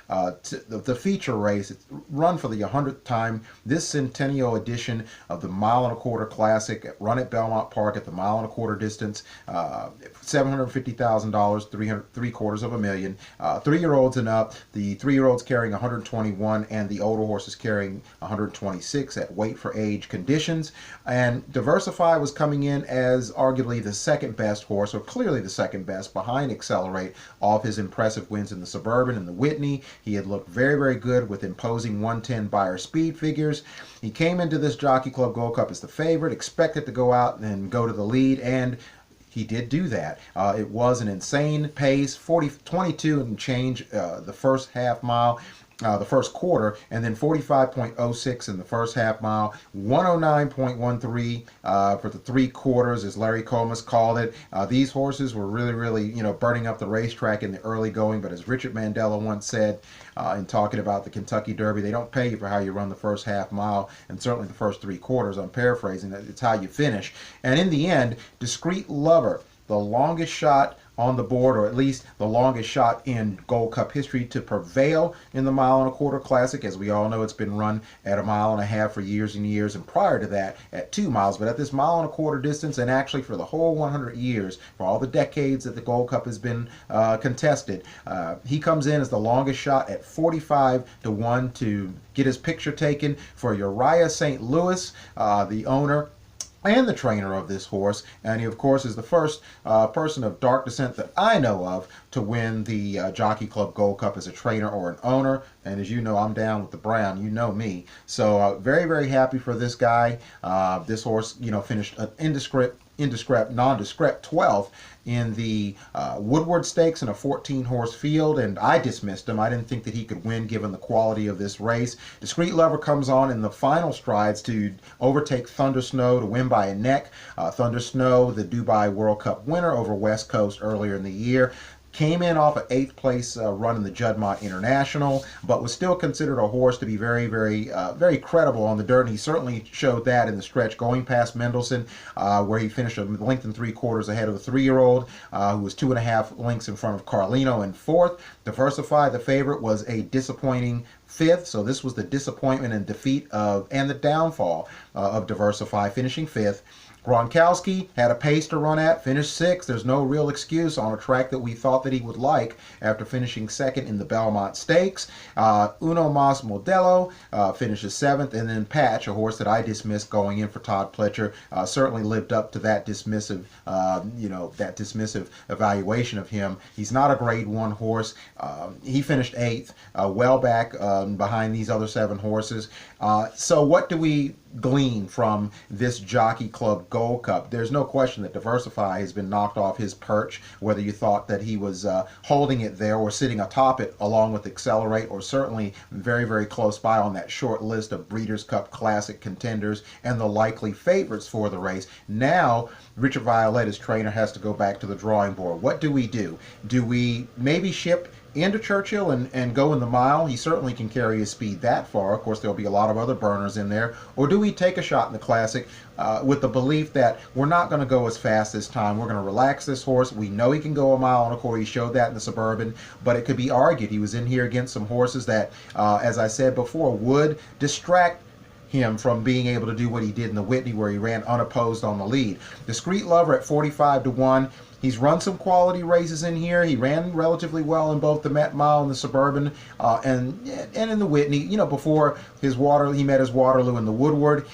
the feature race. It's run for the 100th time. This Centennial edition of the Mile and a Quarter Classic, run at Belmont Park at the mile and a quarter distance, $750,000, $750,000, 3-year-olds and up. The 3-year-olds carrying 121, and the older horses carrying 126 at weight for age conditions. And DIVERSIFY was coming in as arguably the second best horse, or clearly the second best, behind Accelerate, off his impressive wins in the Suburban and the Whitney. He had looked very, very good with imposing 110 Beyer speed figures. He came into this Jockey Club Gold Cup as the favorite, expected to go out and go to the lead, and he did do that. It was an insane pace, 22 and change the first half mile, the first quarter, and then 45.06 in the first half mile, 109.13 for the 3 quarters, as Larry Comas called it. These horses were really, burning up the racetrack in the early going, but as Richard Mandela once said in talking about the Kentucky Derby, they don't pay you for how you run the first half mile, and certainly the first 3 quarters. I'm paraphrasing, it's how you finish. And in the end, Discreet Lover, the longest shot on the board, or at least the longest shot in Gold Cup history to prevail in the Mile and a Quarter Classic. As we all know, it's been run at 1.5 miles for years and years, and prior to that at 2 miles. But at this 1.25 mile distance, and actually for the whole 100 years, for all the decades that the Gold Cup has been contested, he comes in as the longest shot at 45-1 to get his picture taken for Uriah St. Louis, the owner and the trainer of this horse, and he of course is the first person of dark descent that I know of to win the Jockey Club Gold Cup as a trainer or an owner. And as you know, I'm down with the brown, you know me. So very, very happy for this guy. This horse, finished an nondescript 12th in the Woodward Stakes in a 14-horse field, and I dismissed him. I didn't think that he could win given the quality of this race. Discreet Lover comes on in the final strides to overtake Thunder Snow to win by a neck. Thunder Snow, the Dubai World Cup winner over West Coast earlier in the year, came in off an 8th place run in the Juddmonte International, but was still considered a horse to be very, very credible on the dirt. And he certainly showed that in the stretch going past Mendelssohn, where he finished a length and 3/4 ahead of the 3-year-old, who was 2.5 lengths in front of Carlino in 4th. DIVERSIFY, the favorite, was a disappointing 5th. So this was the disappointment and defeat and the downfall of DIVERSIFY, finishing 5th. Gronkowski had a pace to run at, finished 6th. There's no real excuse on a track that we thought that he would like after finishing 2nd in the Belmont Stakes. Uno Mas Modelo finishes 7th, and then Patch, a horse that I dismissed going in for Todd Pletcher, certainly lived up to that dismissive, evaluation of him. He's not a grade 1 horse. He finished 8th, well back behind these other 7 horses. So what do we glean from this Jockey Club Gold Cup? There's no question that DIVERSIFY has been knocked off his perch, whether you thought that he was holding it there or sitting atop it along with Accelerate, or certainly very, very close by on that short list of Breeders' Cup Classic contenders and the likely favorites for the race. Now Richard Violetta's trainer has to go back to the drawing board. What do we do? Do we maybe ship into Churchill and go in the mile? He certainly can carry his speed that far. Of course, there'll be a lot of other burners in there. Or do we take a shot in the Classic with the belief that we're not going to go as fast this time? We're going to relax this horse. We know he can go 1.25 miles. He showed that in the Suburban, but it could be argued he was in here against some horses that, as I said before, would distract him from being able to do what he did in the Whitney, where he ran unopposed on the lead. Discreet Lover at 45-1. He's run some quality races in here. He ran relatively well in both the Met Mile and the Suburban, and in the Whitney. Before he met his Waterloo in the Woodward.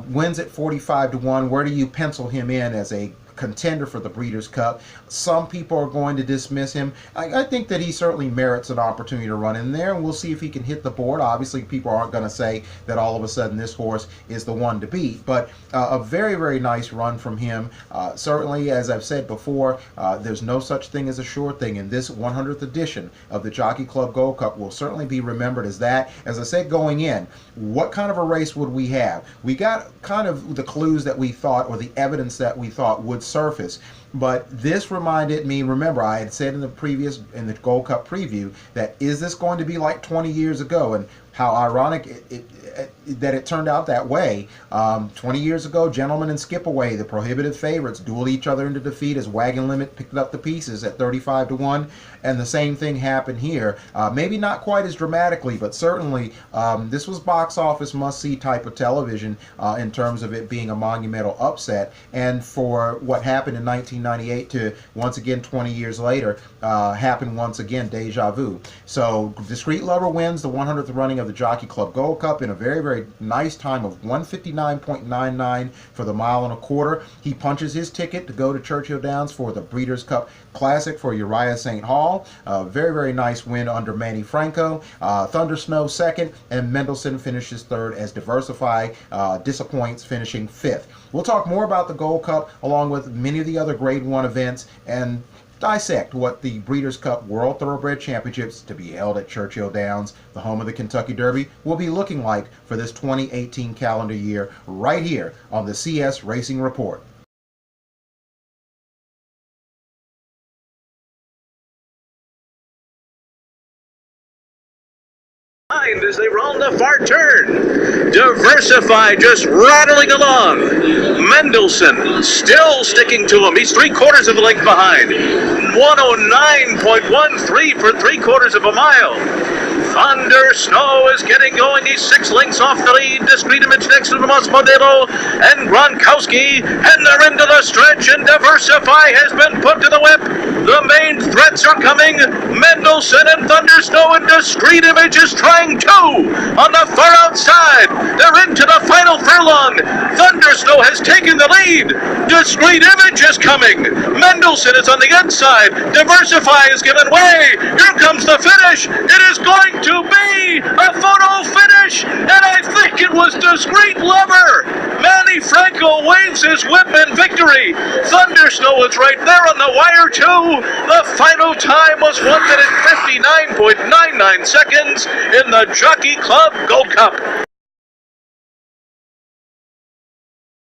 Wins at 45-1. Where do you pencil him in as a contender for the Breeders' Cup? Some people are going to dismiss him. I think that he certainly merits an opportunity to run in there, and we'll see if he can hit the board. Obviously, people aren't going to say that all of a sudden this horse is the one to beat, but a very, very nice run from him. Certainly, as I've said before, there's no such thing as a sure thing, and this 100th edition of the Jockey Club Gold Cup will certainly be remembered as that. As I said going in, what kind of a race would we have? We got kind of the clues that we thought, or the evidence that we thought would surface. But this reminded me, remember I had said in the Gold Cup preview, that is this going to be like 20 years ago? And how ironic that it turned out that way. 20 years ago, Gentleman and Skipaway, the prohibitive favorites, dueled each other into defeat as Wagon Limit picked up the pieces at 35-1, and the same thing happened here. Maybe not quite as dramatically, but certainly this was box office must-see type of television in terms of it being a monumental upset. And for what happened in 1998 to once again 20 years later happen once again, deja vu. So Discreet Lover wins the 100th running of the Jockey Club Gold Cup in a very, very nice time of 1:59.99 for the mile and a quarter. He punches his ticket to go to Churchill Downs for the Breeders' Cup Classic for Uriah St. Hall. Very, very nice win under Manny Franco. Thunder Snow second, and Mendelssohn finishes third as Diversify disappoints, finishing fifth. We'll talk more about the Gold Cup along with many of the other Grade 1 events and dissect what the Breeders' Cup World Thoroughbred Championships to be held at Churchill Downs, the home of the Kentucky Derby, will be looking like for this 2018 calendar year right here on the CS Racing Report. As they round the far turn, Diversify just rattling along. Mendelssohn still sticking to him. He's 3/4 of a length behind. 109.13 for 3/4 of a mile. Thunder Snow is getting going. He's 6 lengths off the lead. Discreet Image next to the Modelo and Gronkowski, and they're into the stretch, and Diversify has been put to the whip. The main threats are coming. Mendelssohn and Thunder Snow, and Discreet Image is trying too on the far outside. They're into the final furlong. Thunder Snow has taken the lead. Discreet Image is coming. Mendelssohn is on the inside. Diversify is given way. Here comes the finish. It is going to be a photo finish, and I think it was Discreet Lover. Manny Franco waves his whip in victory. Thunder Snow is right there on the wire too. The final time was 1:59.99 seconds in the Jockey Club Gold Cup.